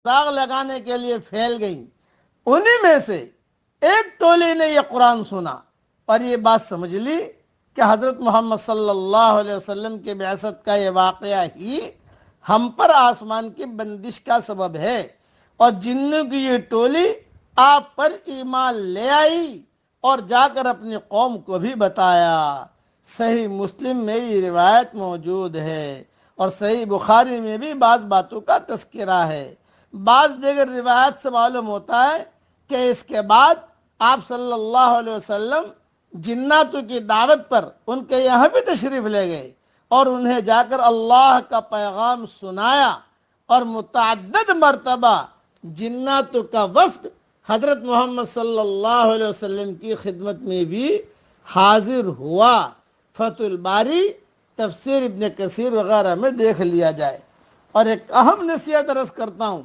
داغ لگانے کے لیے پھیل گئیں. انہی میں سے ایک ٹولی نے یہ قرآن سنا اور یہ بات سمجھ لی کہ حضرت محمد صلی اللہ علیہ وسلم کے بعثت کا یہ واقعہ ہی ہم پر آسمان کی بندش کا سبب ہے، اور جنوں کی یہ ٹولی آپ پر ایمان لے آئی اور جا کر اپنی قوم کو بھی بتایا. صحیح مسلم میں یہ روایت موجود ہے اور صحیح بخاری میں بھی بعض باتوں کا تذکرہ ہے. بعض دیگر روایت سے معلوم ہوتا ہے کہ اس کے بعد آپ صلی اللہ علیہ وسلم جناتوں کی دعوت پر ان کے یہاں بھی تشریف لے گئے اور انہیں جا کر اللہ کا پیغام سنایا، اور متعدد مرتبہ جناتوں کا وفد حضرت محمد صلی اللہ علیہ وسلم کی خدمت میں بھی حاضر ہوا. فتح الباری، تفسیر ابن کثیر وغیرہ میں دیکھ لیا جائے. اور ایک اہم نصیحت عرض کرتا ہوں